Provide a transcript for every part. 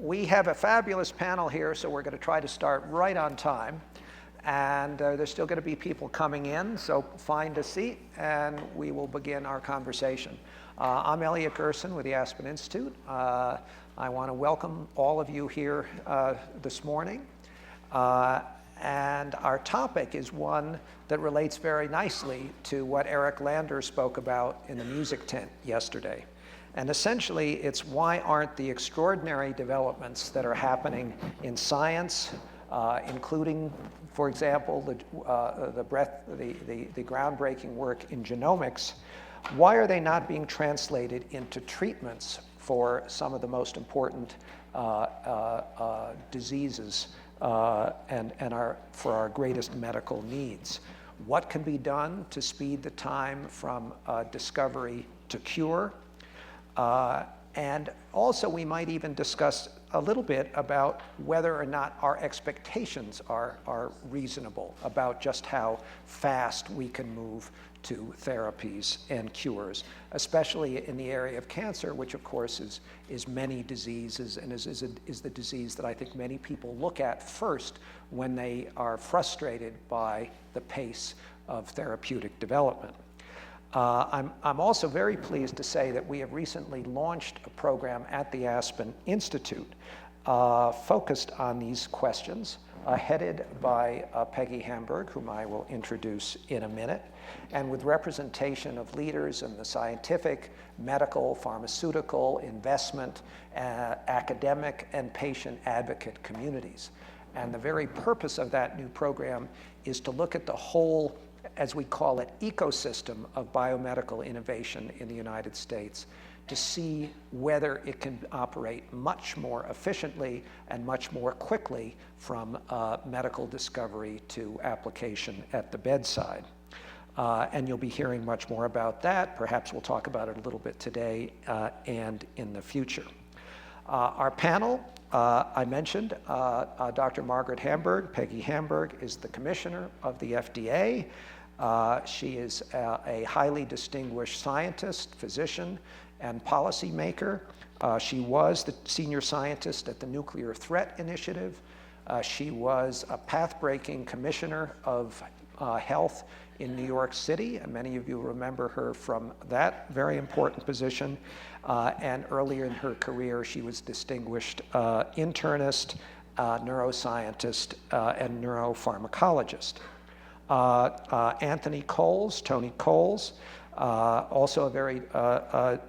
We have a fabulous panel here, so we're going to try to start right on time. And there's still going to be people coming in, so find a seat and we will begin our conversation. I'm Elliot Gerson with the Aspen Institute. I want to welcome all of you here this morning. And our topic is one that relates very nicely to what Eric Lander spoke about in the music tent yesterday. And essentially, it's why aren't the extraordinary developments that are happening in science, including, for example, the groundbreaking work in genomics, why are they not being translated into treatments for some of the most important diseases and for our greatest medical needs? What can be done to speed the time from discovery to cure? And also, we might even discuss a little bit about whether or not our expectations are reasonable about just how fast we can move to therapies and cures, especially in the area of cancer, which of course is many diseases and is the disease that I think many people look at first when they are frustrated by the pace of therapeutic development. I'm also very pleased to say that we have recently launched a program at the Aspen Institute focused on these questions, headed by Peggy Hamburg, whom I will introduce in a minute, and with representation of leaders in the scientific, medical, pharmaceutical, investment, academic, and patient advocate communities. And the very purpose of that new program is to look at the whole, as we call it, ecosystem of biomedical innovation in the United States to see whether it can operate much more efficiently and much more quickly from medical discovery to application at the bedside. And you'll be hearing much more about that. Perhaps we'll talk about it a little bit today and in the future. Our panel, I mentioned, Dr. Margaret Hamburg. Peggy Hamburg is the commissioner of the FDA. She is a highly distinguished scientist, physician, and policymaker. She was the senior scientist at the Nuclear Threat Initiative. She was a path-breaking commissioner of health in New York City, and many of you remember her from that very important position. And earlier in her career, she was distinguished internist, neuroscientist, and neuropharmacologist. Tony Coles, also a very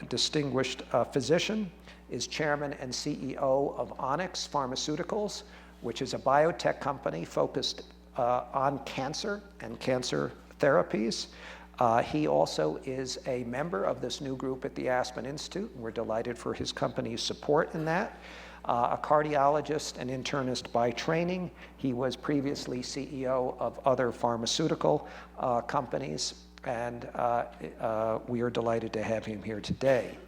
distinguished physician, is chairman and CEO of Onyx Pharmaceuticals, which is a biotech company focused on cancer and cancer therapies. He also is a member of this new group at the Aspen Institute, and we're delighted for his company's support in that. A cardiologist and internist by training. He was previously CEO of other pharmaceutical companies, and we are delighted to have him here today.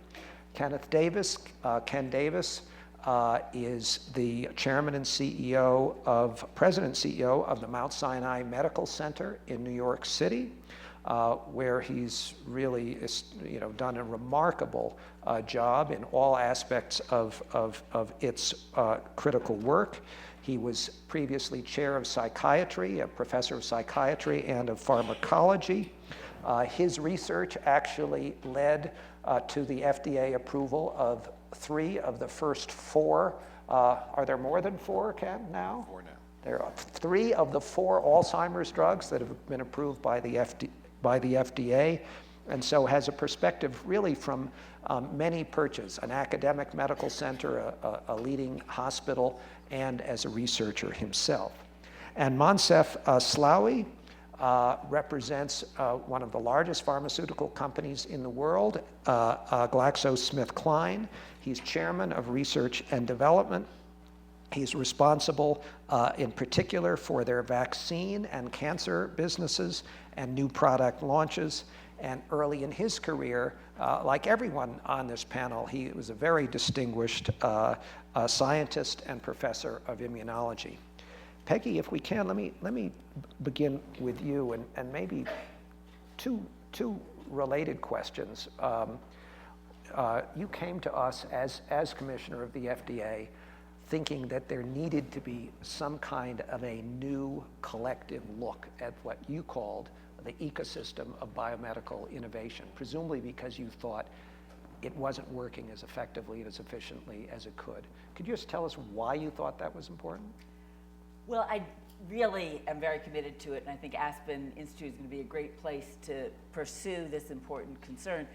Ken Davis is the chairman and president and CEO of the Mount Sinai Medical Center in New York City, where he's really done a remarkable job in all aspects of its critical work. He was previously chair of psychiatry, a professor of psychiatry and of pharmacology. His research actually led to the FDA approval of 3 of the first 4. Are there more than 4, Ken, now? 4 now. There are 3 of the 4 Alzheimer's drugs that have been approved by the FDA, and so has a perspective really from many perches, an academic medical center, a leading hospital, and as a researcher himself. And Moncef Slaoui represents one of the largest pharmaceutical companies in the world, GlaxoSmithKline. He's chairman of research and development. He's responsible in particular for their vaccine and cancer businesses and new product launches. And early in his career, like everyone on this panel, he was a very distinguished scientist and professor of immunology. Peggy, if we can, let me begin with you, and maybe two related questions. you came to us as commissioner of the FDA thinking that there needed to be some kind of a new collective look at what you called the ecosystem of biomedical innovation, presumably because you thought it wasn't working as effectively and as efficiently as it could. Could you just tell us why you thought that was important? Well, I really am very committed to it, and I think Aspen Institute is going to be a great place to pursue this important concern.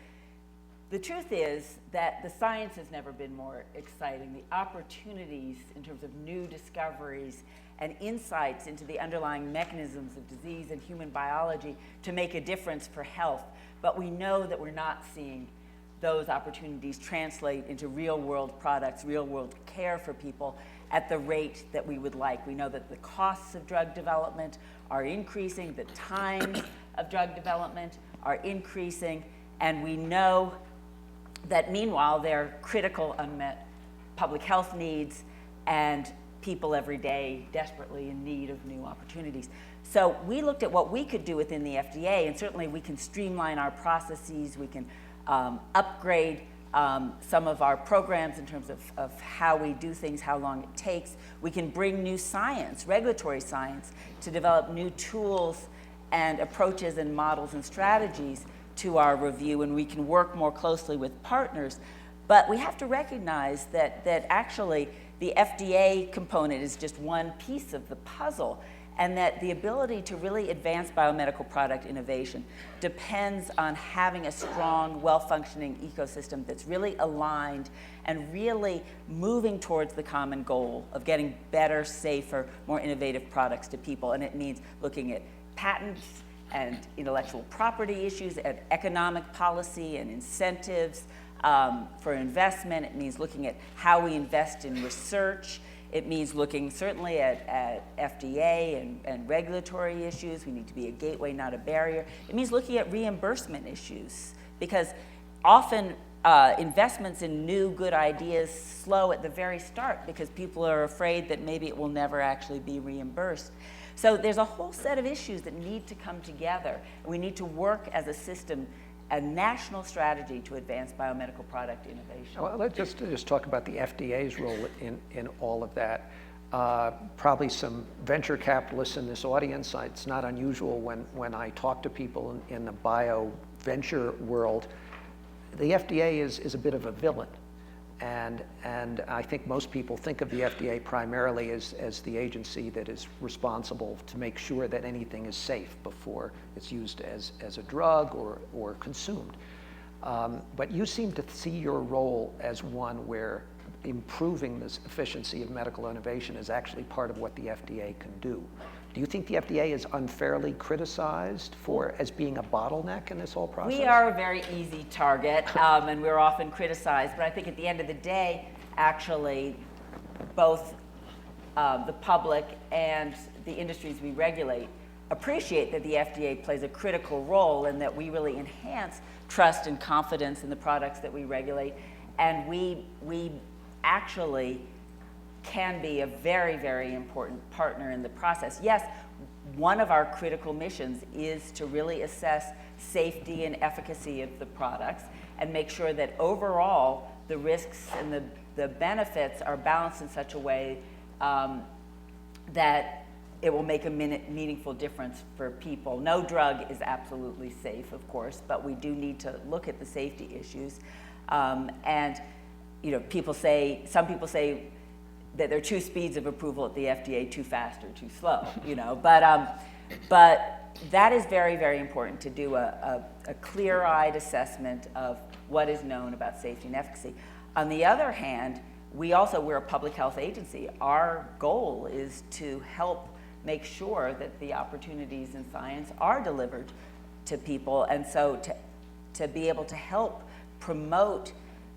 The truth is that the science has never been more exciting. The opportunities in terms of new discoveries and insights into the underlying mechanisms of disease and human biology to make a difference for health. But we know that we're not seeing those opportunities translate into real-world products, real-world care for people at the rate that we would like. We know that the costs of drug development are increasing, the times of drug development are increasing, and we know that meanwhile there are critical unmet public health needs and people every day desperately in need of new opportunities. So we looked at what we could do within the FDA, and certainly we can streamline our processes, we can upgrade some of our programs in terms of how we do things, how long it takes. We can bring new science, regulatory science, to develop new tools and approaches and models and strategies to our review, and we can work more closely with partners. But we have to recognize that actually the FDA component is just one piece of the puzzle, and that the ability to really advance biomedical product innovation depends on having a strong, well-functioning ecosystem that's really aligned and really moving towards the common goal of getting better, safer, more innovative products to people. And it means looking at patents and intellectual property issues, at economic policy and incentives for investment. It means looking at how we invest in research. It means looking certainly at FDA and regulatory issues. We need to be a gateway, not a barrier. It means looking at reimbursement issues, because often investments in new good ideas slow at the very start because people are afraid that maybe it will never actually be reimbursed. So there's a whole set of issues that need to come together. We need to work as a system, a national strategy to advance biomedical product innovation. Well, let's just talk about the FDA's role in all of that. Probably some venture capitalists in this audience. It's not unusual when I talk to people in the bio venture world. The FDA is a bit of a villain. And I think most people think of the FDA primarily as the agency that is responsible to make sure that anything is safe before it's used as a drug or consumed. But you seem to see your role as one where improving the efficiency of medical innovation is actually part of what the FDA can do. Do you think the FDA is unfairly criticized as being a bottleneck in this whole process? We are a very easy target, and we're often criticized. But I think at the end of the day, actually, both the public and the industries we regulate appreciate that the FDA plays a critical role and that we really enhance trust and confidence in the products that we regulate. And we actually can be a very, very important partner in the process. Yes, one of our critical missions is to really assess safety and efficacy of the products and make sure that overall the risks and the benefits are balanced in such a way that it will make a meaningful difference for people. No drug is absolutely safe, of course, but we do need to look at the safety issues. And you know, some people say that there are two speeds of approval at the FDA, too fast or too slow, you know. But that is very, very important to do a clear-eyed assessment of what is known about safety and efficacy. On the other hand, we're a public health agency. Our goal is to help make sure that the opportunities in science are delivered to people, and so to be able to help promote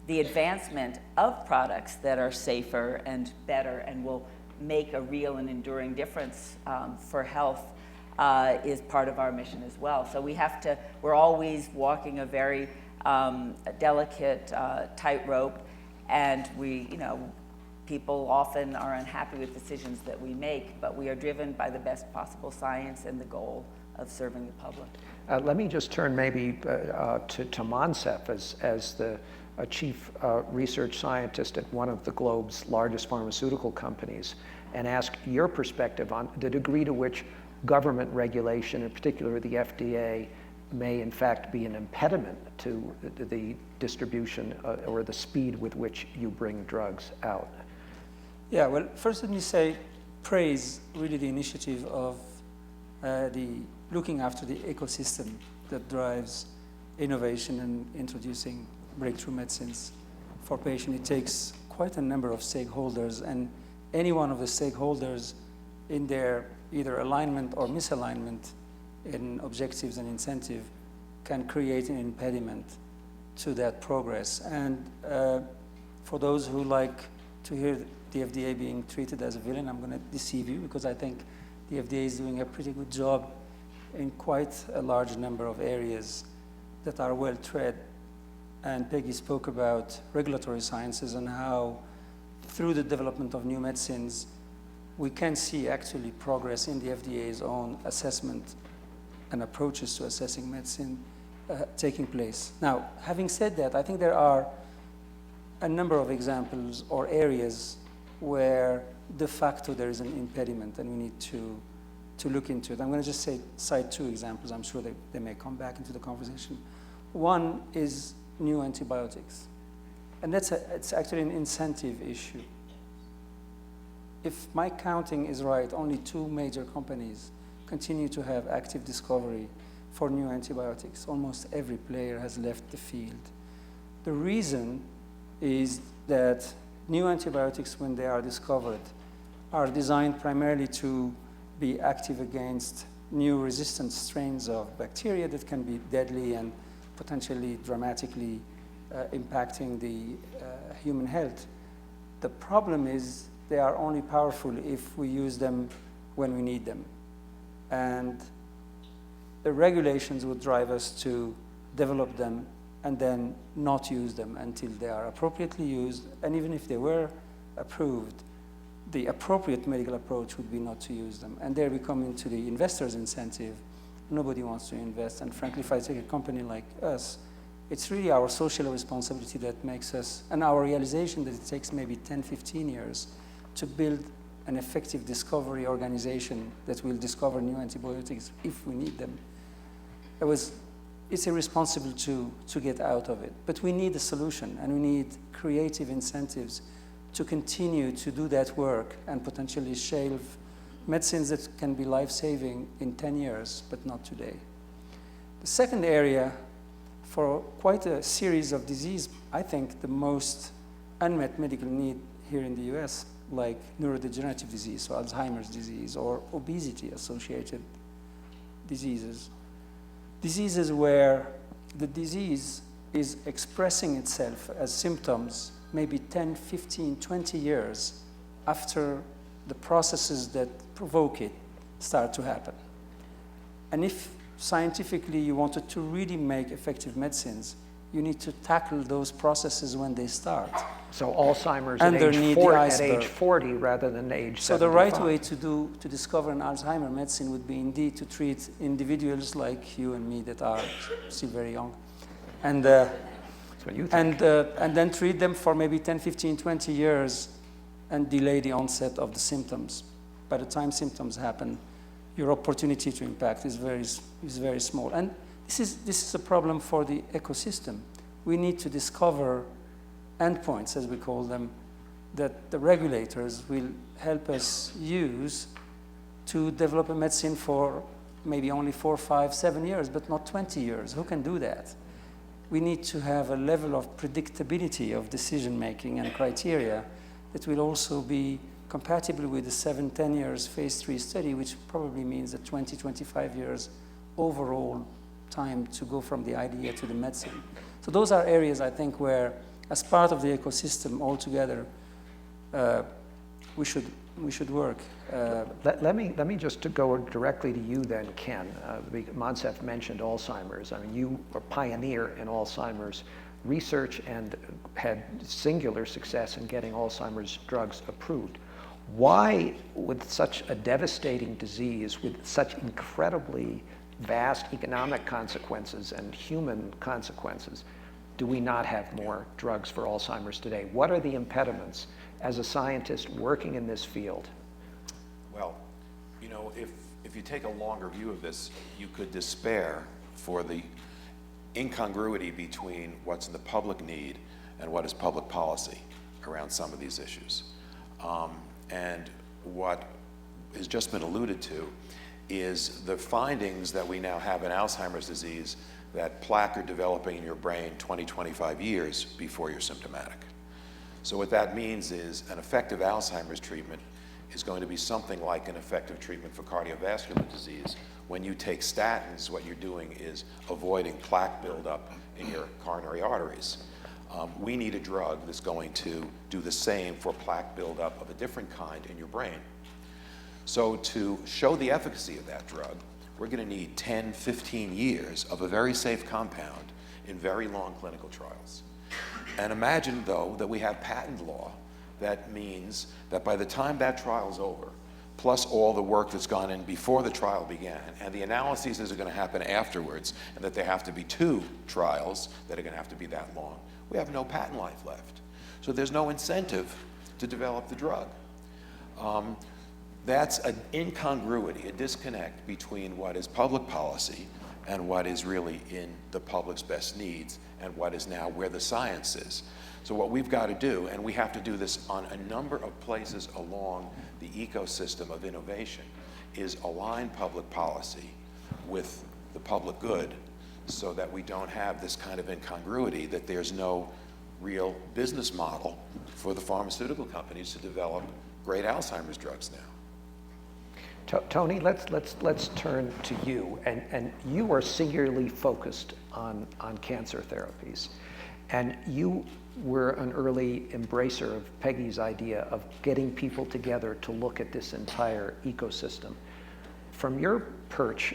the advancement of products that are safer and better and will make a real and enduring difference for health is part of our mission as well. So we're always walking a very delicate tightrope, and people often are unhappy with decisions that we make, but we are driven by the best possible science and the goal of serving the public. Let me just turn maybe to Moncef as the a chief research scientist at one of the globe's largest pharmaceutical companies, and ask your perspective on the degree to which government regulation, in particular the FDA, may in fact be an impediment to the distribution or the speed with which you bring drugs out. Yeah, well, first let me say, praise really the initiative of the looking after the ecosystem that drives innovation and introducing breakthrough medicines for patients. It takes quite a number of stakeholders, and any one of the stakeholders in their either alignment or misalignment in objectives and incentive can create an impediment to that progress. And for those who like to hear the FDA being treated as a villain, I'm going to deceive you, because I think the FDA is doing a pretty good job in quite a large number of areas that are well tread. And Peggy spoke about regulatory sciences and how through the development of new medicines, we can see actually progress in the FDA's own assessment and approaches to assessing medicine taking place. Now, having said that, I think there are a number of examples or areas where de facto there is an impediment and we need to look into it. I'm going to just cite two examples. I'm sure they may come back into the conversation. One is new antibiotics. And it's actually an incentive issue. If my counting is right, only 2 major companies continue to have active discovery for new antibiotics. Almost every player has left the field. The reason is that new antibiotics, when they are discovered, are designed primarily to be active against new resistant strains of bacteria that can be deadly and potentially dramatically impacting the human health. The problem is they are only powerful if we use them when we need them. And the regulations would drive us to develop them and then not use them until they are appropriately used. And even if they were approved, the appropriate medical approach would be not to use them. And there we come into the investor's incentive. Nobody wants to invest. And frankly, if I take a company like us, it's really our social responsibility that makes us, and our realization that it takes maybe 10, 15 years to build an effective discovery organization that will discover new antibiotics if we need them. It's irresponsible to get out of it. But we need a solution, and we need creative incentives to continue to do that work and potentially shelve medicines that can be life-saving in 10 years, but not today. The second area, for quite a series of disease, I think the most unmet medical need here in the US, like neurodegenerative disease, so Alzheimer's disease, or obesity-associated diseases. Diseases where the disease is expressing itself as symptoms maybe 10, 15, 20 years after the processes that provoke it start to happen. And if scientifically you wanted to really make effective medicines, you need to tackle those processes when they start. So Alzheimer's Underneath at age 40 rather than age 75. So the right way to discover an Alzheimer medicine would be indeed to treat individuals like you and me that are still very young. And, That's what you think. and then treat them for maybe 10, 15, 20 years and delay the onset of the symptoms. By the time symptoms happen, your opportunity to impact is very small. And this is a problem for the ecosystem. We need to discover endpoints, as we call them, that the regulators will help us use to develop a medicine for maybe only 4, 5, 7 years, but not 20 years. Who can do that? We need to have a level of predictability of decision-making and criteria that will also be compatible with the 7, 10 years phase 3 study, which probably means a 20, 25 years overall time to go from the idea to the medicine. So those are areas, I think, where, as part of the ecosystem altogether, we should work. Let me just to go directly to you then, Ken. Moncef mentioned Alzheimer's. I mean, you were a pioneer in Alzheimer's research and had singular success in getting Alzheimer's drugs approved. Why, with such a devastating disease, with such incredibly vast economic consequences and human consequences, do we not have more drugs for Alzheimer's today? What are the impediments as a scientist working in this field? Well, you know, if you take a longer view of this, you could despair for the incongruity between what's in the public need and what is public policy around some of these issues. And what has just been alluded to is the findings that we now have in Alzheimer's disease, that plaque are developing in your brain 20, 25 years before you're symptomatic. So what that means is an effective Alzheimer's treatment is going to be something like an effective treatment for cardiovascular disease. When you take statins, what you're doing is avoiding plaque buildup in your coronary arteries. We need a drug that's going to do the same for plaque buildup of a different kind in your brain. So to show the efficacy of that drug, we're going to need 10, 15 years of a very safe compound in very long clinical trials. And imagine, though, that we have patent law that means that by the time that trial's over, plus all the work that's gone in before the trial began, and the analyses that are going to happen afterwards, and that there have to be 2 trials that are going to have to be that long, we have no patent life left. So there's no incentive to develop the drug. That's an incongruity, a disconnect between what is public policy and what is really in the public's best needs and what is now where the science is. So what we've got to do, and we have to do this on a number of places along the ecosystem of innovation, is align public policy with the public good so that we don't have this kind of incongruity, that there's no real business model for the pharmaceutical companies to develop great Alzheimer's drugs now. Tony, let's turn to you, and you are singularly focused on cancer therapies, and you were an early embracer of Peggy's idea of getting people together to look at this entire ecosystem. From your perch,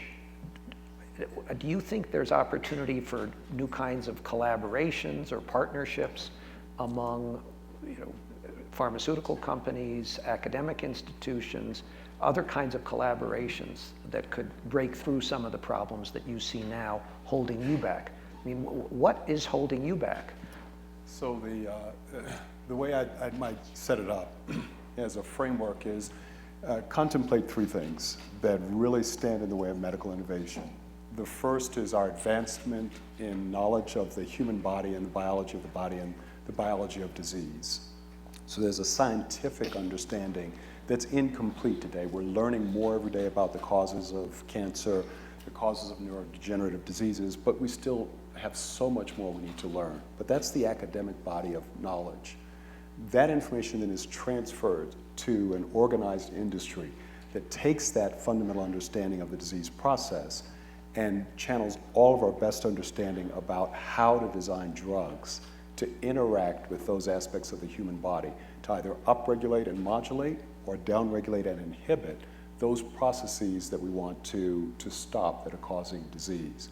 do you think there's opportunity for new kinds of collaborations or partnerships among, pharmaceutical companies, academic institutions, other kinds of collaborations that could break through some of the problems that you see now holding you back? I mean, what is holding you back? So the way I might set it up as a framework is contemplate 3 things that really stand in the way of medical innovation. The first is our advancement in knowledge of the human body and the biology of the body and the biology of disease. So there's a scientific understanding that's incomplete today. We're learning more every day about the causes of cancer, the causes of neurodegenerative diseases, but we still have so much more we need to learn. But that's the academic body of knowledge. That information then is transferred to an organized industry that takes that fundamental understanding of the disease process and channels all of our best understanding about how to design drugs to interact with those aspects of the human body, to either upregulate and modulate or downregulate and inhibit those processes that we want to stop that are causing disease.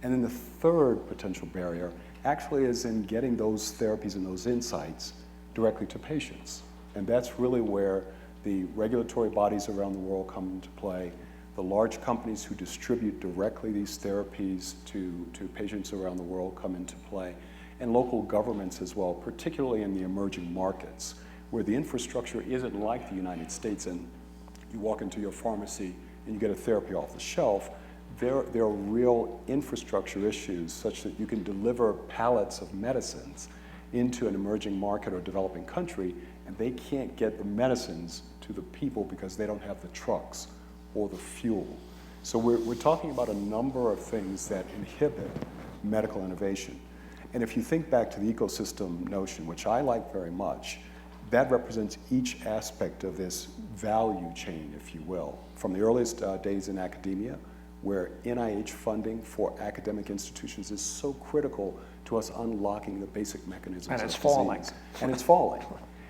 And then the third potential barrier actually is in getting those therapies and those insights directly to patients. And that's really where the regulatory bodies around the world come into play, the large companies who distribute directly these therapies to patients around the world come into play, and local governments as well, particularly in the emerging markets, where the infrastructure isn't like the United States, and you walk into your pharmacy and you get a therapy off the shelf. There are real infrastructure issues such that you can deliver pallets of medicines into an emerging market or developing country, and they can't get the medicines to the people because they don't have the trucks or the fuel. So we're talking about a number of things that inhibit medical innovation. And if you think back to the ecosystem notion, which I like very much, that represents each aspect of this value chain, if you will, from the earliest days in academia, where NIH funding for academic institutions is so critical to us unlocking the basic mechanisms of disease. And it's falling. And it's falling.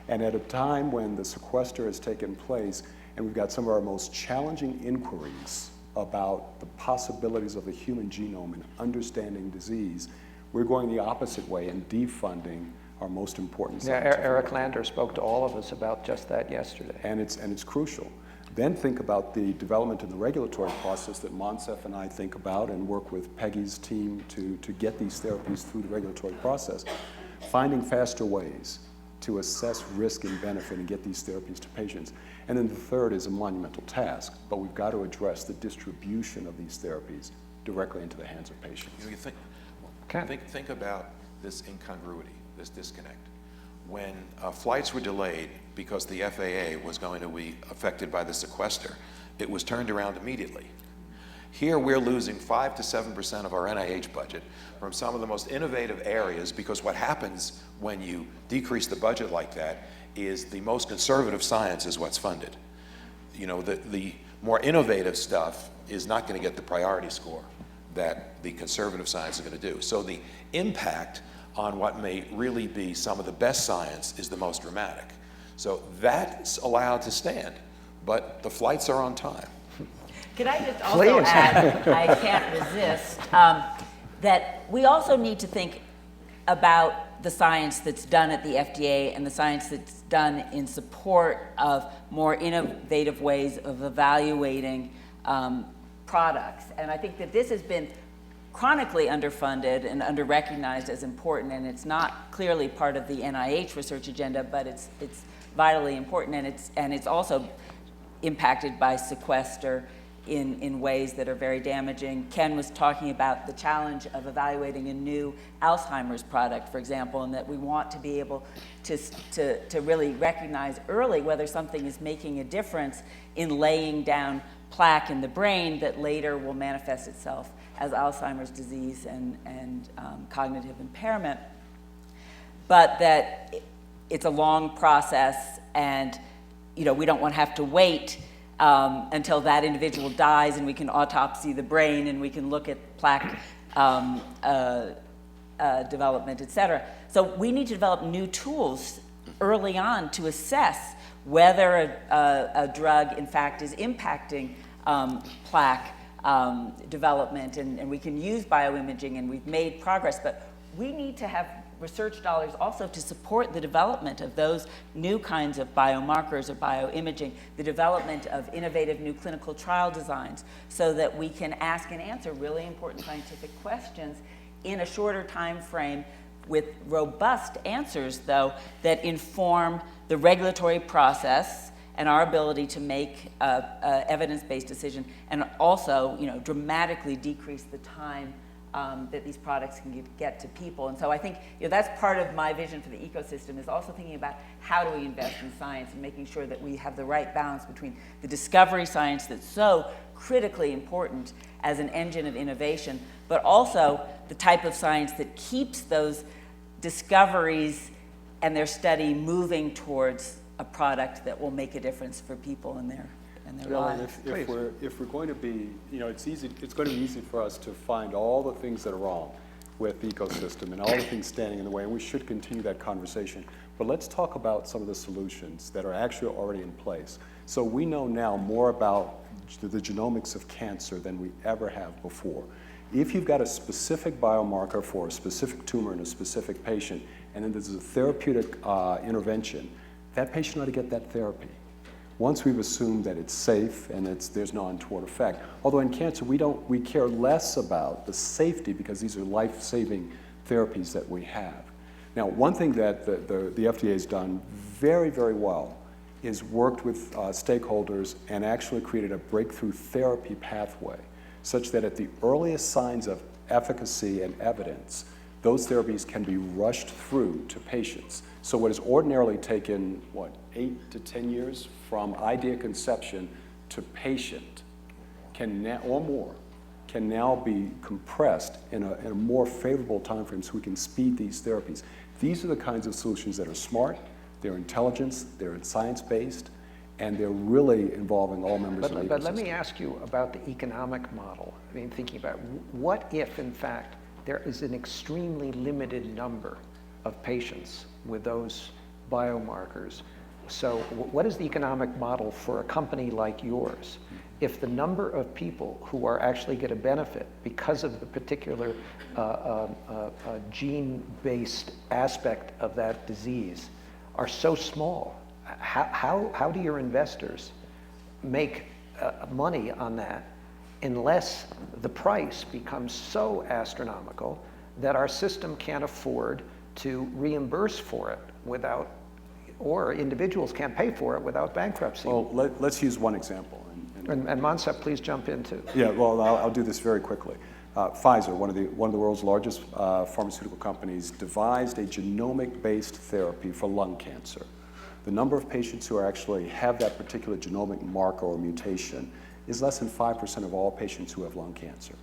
And at a time when the sequester has taken place, and we've got some of our most challenging inquiries about the possibilities of the human genome and understanding disease, we're going the opposite way and defunding our most important scientific Eric Lander spoke to all of us about just that yesterday. And it's crucial. Then think about the development in the regulatory process that Moncef and I think about and work with Peggy's team to get these therapies through the regulatory process. Finding faster ways to assess risk and benefit and get these therapies to patients. And then the third is a monumental task, but we've got to address the distribution of these therapies directly into the hands of patients. You think about this incongruity, this disconnect. When flights were delayed because the FAA was going to be affected by the sequester, it was turned around immediately. Here we're losing 5 to 7% of our NIH budget from some of the most innovative areas, because what happens when you decrease the budget like that is the most conservative science is what's funded. You know, the more innovative stuff is not going to get the priority score that the conservative science is going to do. So the impact on what may really be some of the best science is the most dramatic. So that's allowed to stand, but the flights are on time. Could I just also add, I can't resist, that we also need to think about the science that's done at the FDA and the science that's done in support of more innovative ways of evaluating products. And I think that this has been chronically underfunded and under-recognized as important, and it's not clearly part of the NIH research agenda, but it's vitally important, and it's also impacted by sequester in ways that are very damaging. Ken was talking about the challenge of evaluating a new Alzheimer's product, for example, and that we want to be able to really recognize early whether something is making a difference in laying down plaque in the brain that later will manifest itself as Alzheimer's disease and cognitive impairment. But that it's a long process, and we don't want to have to wait until that individual dies and we can autopsy the brain and we can look at plaque development, et cetera. So we need to develop new tools early on to assess whether a drug, in fact, is impacting plaque development, and we can use bioimaging, and we've made progress, but we need to have research dollars also to support the development of those new kinds of biomarkers or bioimaging, the development of innovative new clinical trial designs, so that we can ask and answer really important scientific questions in a shorter time frame with robust answers, though, that inform the regulatory process and our ability to make a evidence-based decision, and also, dramatically decrease the time that these products can get to people. And so I think that's part of my vision for the ecosystem, is also thinking about how do we invest in science and making sure that we have the right balance between the discovery science that's so critically important as an engine of innovation, but also the type of science that keeps those discoveries and their study moving towards a product that will make a difference for people in their lives. If we're going to be, it's going to be easy for us to find all the things that are wrong with the ecosystem and all the things standing in the way, and we should continue that conversation. But let's talk about some of the solutions that are actually already in place. So we know now more about the genomics of cancer than we ever have before. If you've got a specific biomarker for a specific tumor in a specific patient, and then there's a therapeutic intervention, that patient ought to get that therapy. Once we've assumed that it's safe and there's no untoward effect. Although in cancer, we care less about the safety, because these are life-saving therapies that we have. Now, one thing that the FDA has done very, very well is worked with stakeholders and actually created a breakthrough therapy pathway, such that at the earliest signs of efficacy and evidence, those therapies can be rushed through to patients. So what has ordinarily taken, 8 to 10 years from idea conception to patient can now, or more, can now be compressed in a more favorable time frame, so we can speed these therapies. These are the kinds of solutions that are smart, they're intelligent, they're science-based, and they're really involving all members of the ecosystem. But let me ask you about the economic model. I mean, thinking about what if, in fact, there is an extremely limited number of patients with those biomarkers. So what is the economic model for a company like yours if the number of people who are actually going to benefit because of the particular gene-based aspect of that disease are so small? How do your investors make money on that unless the price becomes so astronomical that our system can't afford to reimburse for it without, or individuals can't pay for it without bankruptcy. Well, let's use one example. And Moncef, please jump in too. Yeah, well, I'll do this very quickly. Pfizer, one of the world's largest pharmaceutical companies, devised a genomic-based therapy for lung cancer. The number of patients who actually have that particular genomic marker or mutation is less than 5% of all patients who have lung cancer.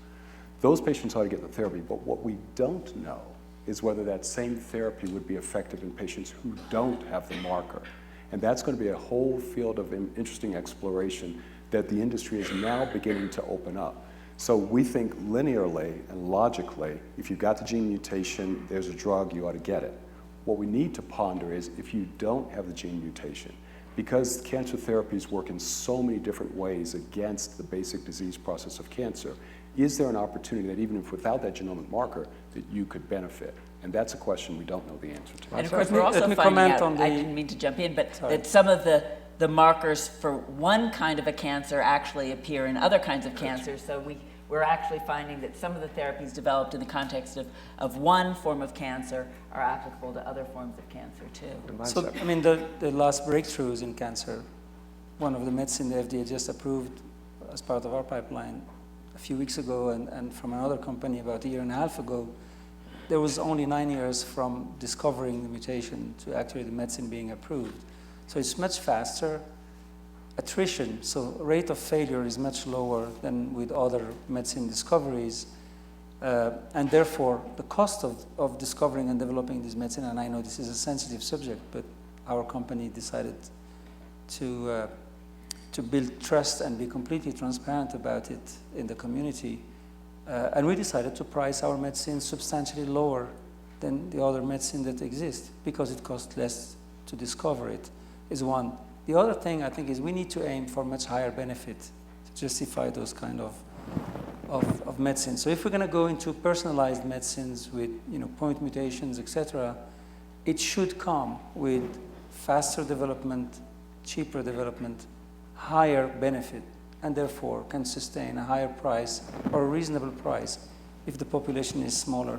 Those patients ought to get the therapy, but what we don't know is whether that same therapy would be effective in patients who don't have the marker. And that's going to be a whole field of interesting exploration that the industry is now beginning to open up. So we think linearly and logically, if you've got the gene mutation, there's a drug, you ought to get it. What we need to ponder is if you don't have the gene mutation, because cancer therapies work in so many different ways against the basic disease process of cancer, is there an opportunity that even if without that genomic marker, that you could benefit? And that's a question we don't know the answer to. And of course, we're also finding out, I didn't mean to jump in, but that some of the markers for one kind of a cancer actually appear in other kinds of cancers. So we're actually finding that some of the therapies developed in the context of one form of cancer are applicable to other forms of cancer too. So, I mean, the last breakthroughs in cancer, one of the medicine the FDA just approved as part of our pipeline a few weeks ago, and from another company about a year and a half ago, there was only 9 years from discovering the mutation to actually the medicine being approved. So it's much faster. Attrition, so rate of failure is much lower than with other medicine discoveries. And therefore, the cost of discovering and developing this medicine, and I know this is a sensitive subject, but our company decided to build trust and be completely transparent about it in the community. And we decided to price our medicine substantially lower than the other medicine that exists because it costs less to discover it, is one. The other thing I think is we need to aim for much higher benefit to justify those kind of medicines. So if we're going to go into personalized medicines with point mutations, etc., it should come with faster development, cheaper development, higher benefit, and therefore can sustain a higher price or a reasonable price if the population is smaller.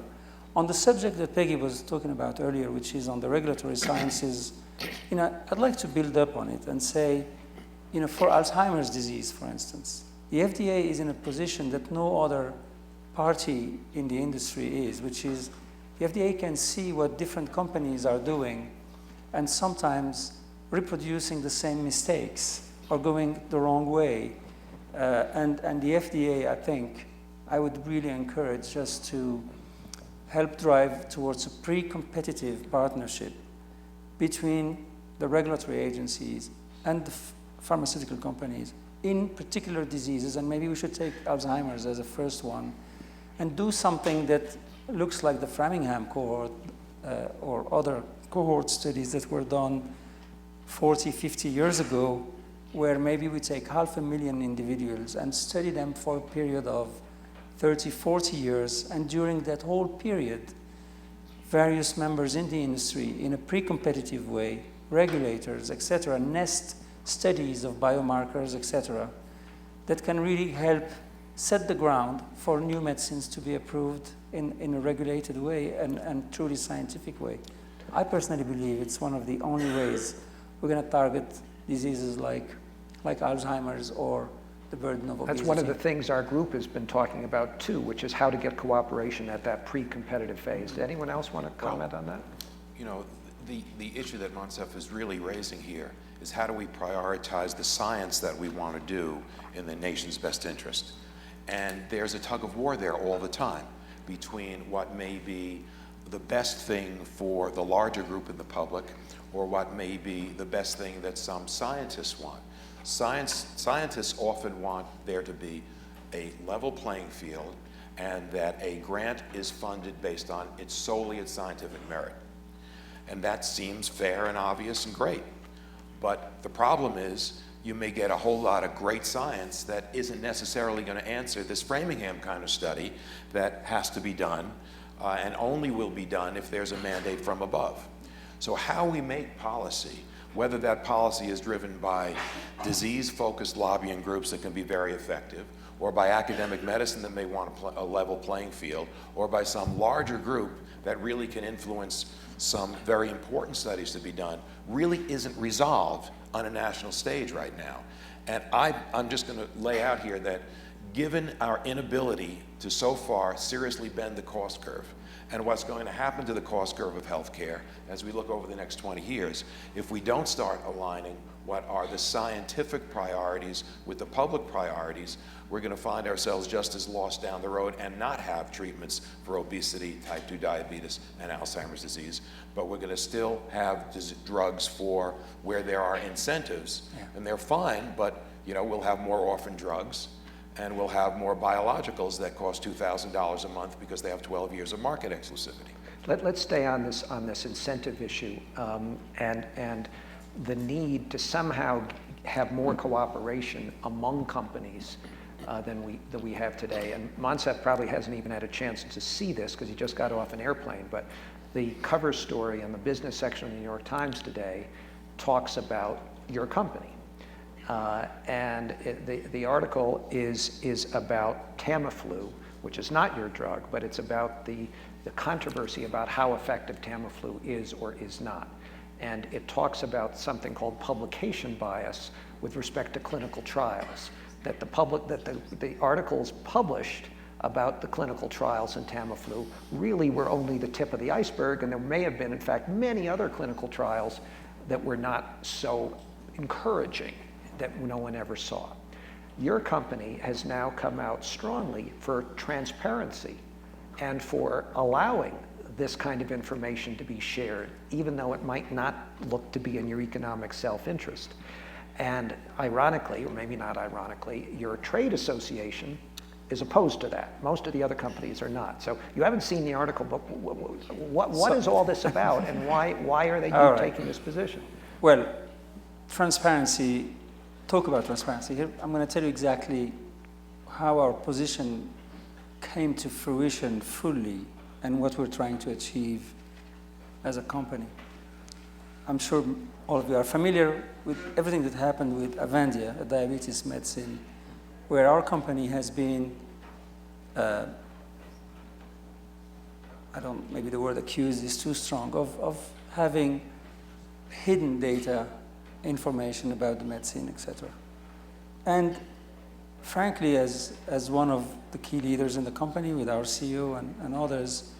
On the subject that Peggy was talking about earlier, which is on the regulatory sciences, I'd like to build up on it and say, for Alzheimer's disease, for instance, the FDA is in a position that no other party in the industry is, which is the FDA can see what different companies are doing and sometimes reproducing the same mistakes or going the wrong way. And the FDA, I think, I would really encourage us to help drive towards a pre-competitive partnership between the regulatory agencies and the pharmaceutical companies in particular diseases, and maybe we should take Alzheimer's as a first one, and do something that looks like the Framingham cohort or other cohort studies that were done 40, 50 years ago, where maybe we take 500,000 individuals and study them for a period of 30, 40 years, and during that whole period, various members in the industry, in a pre-competitive way, regulators, etc., nest studies of biomarkers, etc., that can really help set the ground for new medicines to be approved in a regulated way and truly scientific way. I personally believe it's one of the only ways we're going to target diseases like Alzheimer's or the burden of obesity. That's one of the things our group has been talking about too, which is how to get cooperation at that pre-competitive phase. Does anyone else want to comment on that? The issue that Moncef is really raising here is how do we prioritize the science that we want to do in the nation's best interest? And there's a tug of war there all the time between what may be the best thing for the larger group in the public or what may be the best thing that some scientists want. Scientists often want there to be a level playing field and that a grant is funded based on solely its scientific merit. And that seems fair and obvious and great. But the problem is you may get a whole lot of great science that isn't necessarily going to answer this Framingham kind of study that has to be done and only will be done if there's a mandate from above. So how we make policy whether that policy is driven by disease-focused lobbying groups that can be very effective, or by academic medicine that may want a level playing field, or by some larger group that really can influence some very important studies to be done, really isn't resolved on a national stage right now. And I'm just going to lay out here that given our inability to so far seriously bend the cost curve, and what's going to happen to the cost curve of healthcare as we look over the next 20 years, if we don't start aligning what are the scientific priorities with the public priorities, we're going to find ourselves just as lost down the road and not have treatments for obesity, type 2 diabetes, and Alzheimer's disease. But we're going to still have drugs for where there are incentives, and they're fine, but we'll have more orphan drugs, and we'll have more biologicals that cost $2,000 a month because they have 12 years of market exclusivity. Let's stay on this incentive issue and the need to somehow have more cooperation among companies than we have today. And Moncef probably hasn't even had a chance to see this because he just got off an airplane, but the cover story in the business section of the New York Times today talks about your company. And the article is about Tamiflu, which is not your drug, but it's about the controversy about how effective Tamiflu is or is not. And it talks about something called publication bias with respect to clinical trials, that the articles published about the clinical trials in Tamiflu really were only the tip of the iceberg, and there may have been, in fact, many other clinical trials that were not so encouraging, that no one ever saw. Your company has now come out strongly for transparency and for allowing this kind of information to be shared, even though it might not look to be in your economic self-interest. And ironically, or maybe not ironically, your trade association is opposed to that. Most of the other companies are not. So you haven't seen the article, but what is all this about, and why are they taking this position? Well, transparency, talk about transparency. Here, I'm going to tell you exactly how our position came to fruition fully and what we're trying to achieve as a company. I'm sure all of you are familiar with everything that happened with Avandia, a diabetes medicine, where our company has been, maybe the word accused is too strong, of having hidden data, information about the medicine, etc. And frankly, as one of the key leaders in the company with our CEO and others,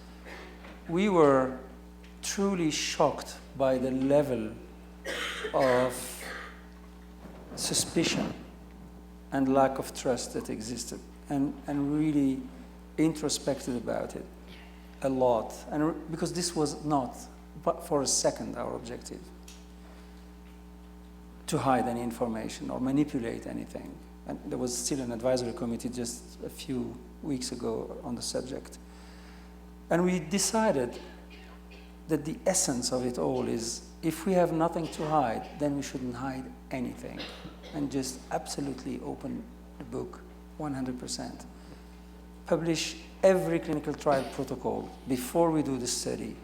we were truly shocked by the level of suspicion and lack of trust that existed, and really introspected about it a lot. And because this was not, but for a second, our objective, to hide any information or manipulate anything. And there was still an advisory committee just a few weeks ago on the subject. And we decided that the essence of it all is, if we have nothing to hide, then we shouldn't hide anything, and just absolutely open the book 100%. Publish every clinical trial protocol before we do the study.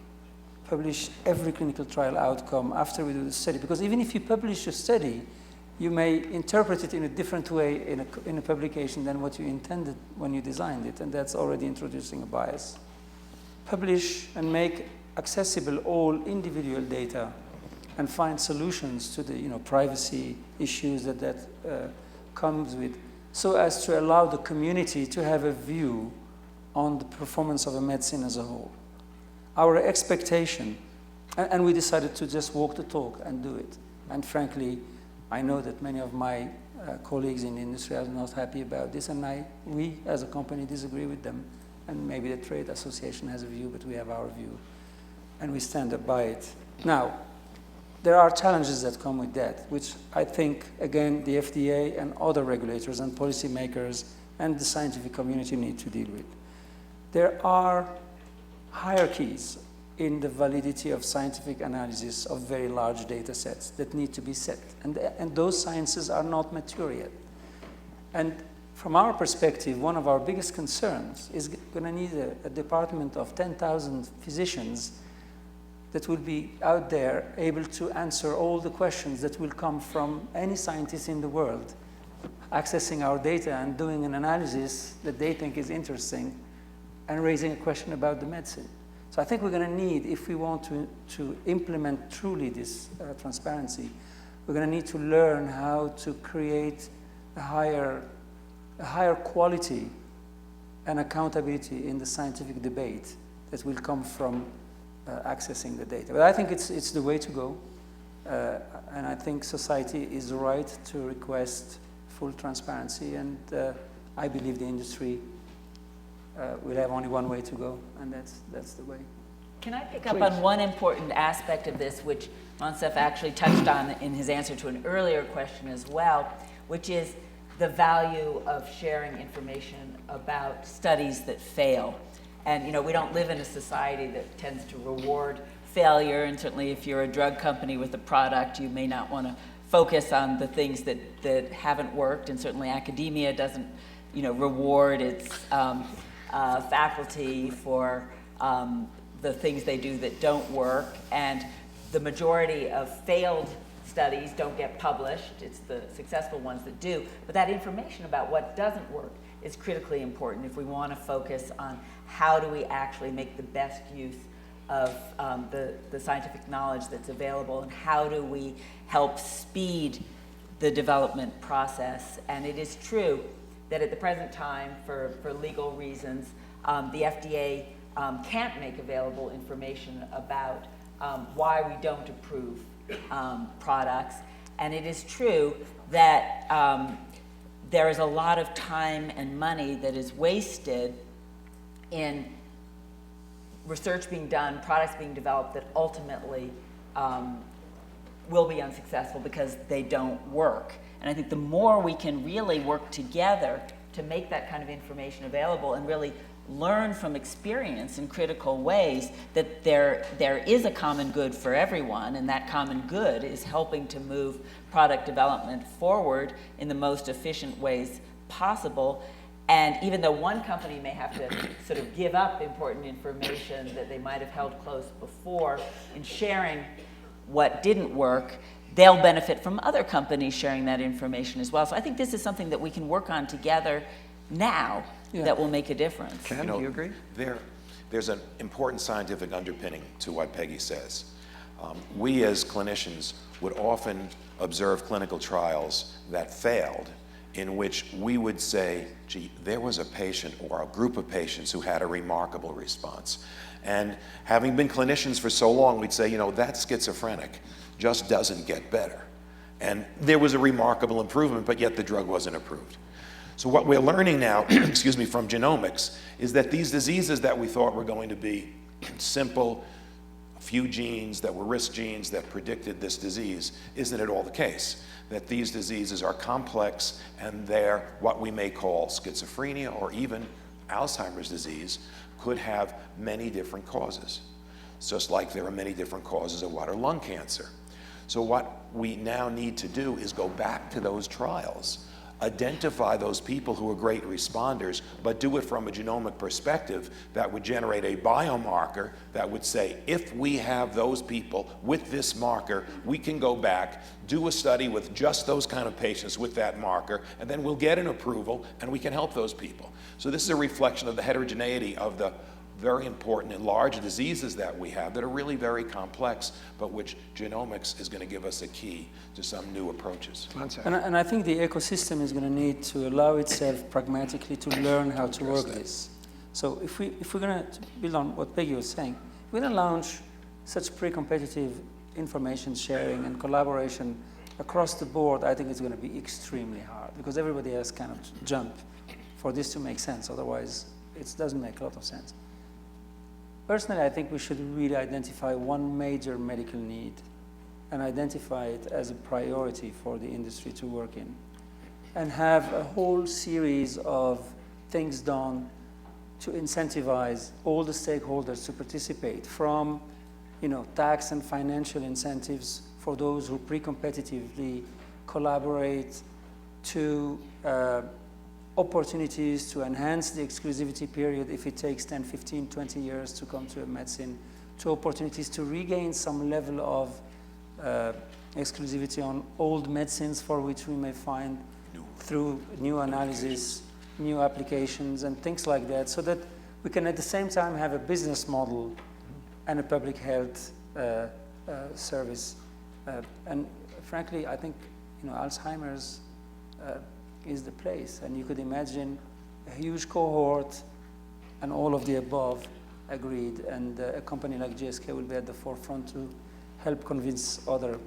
Publish every clinical trial outcome after we do the study. Because even if you publish a study, you may interpret it in a different way in a publication than what you intended when you designed it, and that's already introducing a bias. Publish and make accessible all individual data, and find solutions to the privacy issues that comes with, so as to allow the community to have a view on the performance of a medicine as a whole. Our expectation, and we decided to just walk the talk and do it. And frankly, I know that many of my colleagues in the industry are not happy about this, and we as a company disagree with them. And maybe the trade association has a view, but we have our view, and we stand up by it. Now, there are challenges that come with that, which I think, again, the FDA and other regulators and policymakers and the scientific community need to deal with. There are hierarchies in the validity of scientific analysis of very large data sets that need to be set, and those sciences are not mature yet. And from our perspective, one of our biggest concerns is going to need a department of 10,000 physicians that will be out there able to answer all the questions that will come from any scientist in the world, accessing our data and doing an analysis that they think is interesting and raising a question about the medicine. So I think we're going to need, if we want to implement truly this transparency, we're going to need to learn how to create a higher quality and accountability in the scientific debate that will come from accessing the data. But I think it's the way to go, and I think society is right to request full transparency, and I believe the industry will have only one way to go, and that's the way. Can I pick up on one important aspect of this, which Moncef actually touched on in his answer to an earlier question as well, which is the value of sharing information about studies that fail. And we don't live in a society that tends to reward failure, and certainly if you're a drug company with a product, you may not want to focus on the things that haven't worked, and certainly academia doesn't reward its faculty for the things they do that don't work, and the majority of failed studies don't get published. It's the successful ones that do. But that information about what doesn't work is critically important if we want to focus on how do we actually make the best use of the scientific knowledge that's available, and how do we help speed the development process. And it is true that at the present time, for legal reasons, the FDA can't make available information about why we don't approve products. And it is true that there is a lot of time and money that is wasted in research being done, products being developed that ultimately will be unsuccessful because they don't work. And I think the more we can really work together to make that kind of information available and really learn from experience in critical ways, that there is a common good for everyone, and that common good is helping to move product development forward in the most efficient ways possible. And even though one company may have to sort of give up important information that they might have held close before in sharing what didn't work, they'll benefit from other companies sharing that information as well. So I think this is something that we can work on together now that will make a difference. Ken, do you agree? There's an important scientific underpinning to what Peggy says. We as clinicians would often observe clinical trials that failed, in which we would say, gee, there was a patient or a group of patients who had a remarkable response. And having been clinicians for so long, we'd say, that schizophrenic just doesn't get better. And there was a remarkable improvement, but yet the drug wasn't approved. So what we're learning now, from genomics, is that these diseases that we thought were going to be simple, a few genes that were risk genes that predicted this disease, isn't at all the case. That these diseases are complex, and they're what we may call schizophrenia, or even Alzheimer's disease, could have many different causes. It's just like there are many different causes of what are lung cancer. So what we now need to do is go back to those trials, identify those people who are great responders, but do it from a genomic perspective that would generate a biomarker that would say, if we have those people with this marker, we can go back, do a study with just those kind of patients with that marker, and then we'll get an approval and we can help those people. So this is a reflection of the heterogeneity of the very important and large diseases that we have that are really very complex, but which genomics is going to give us a key to some new approaches. And I think the ecosystem is going to need to allow itself pragmatically to learn how to work this. So if we're going to build on what Peggy was saying, if we're going to launch such pre-competitive information sharing and collaboration across the board, I think it's going to be extremely hard, because everybody has kind of jumped for this to make sense. Otherwise, it doesn't make a lot of sense. Personally, I think we should really identify one major medical need and identify it as a priority for the industry to work in, and have a whole series of things done to incentivize all the stakeholders to participate, from tax and financial incentives for those who pre-competitively collaborate, to opportunities to enhance the exclusivity period if it takes 10, 15, 20 years to come to a medicine, to opportunities to regain some level of exclusivity on old medicines for which we may find through new analysis, new applications, and things like that, so that we can at the same time have a business model and a public health service. And frankly, I think Alzheimer's is the place, and you could imagine a huge cohort and all of the above agreed, and a company like GSK will be at the forefront to help convince other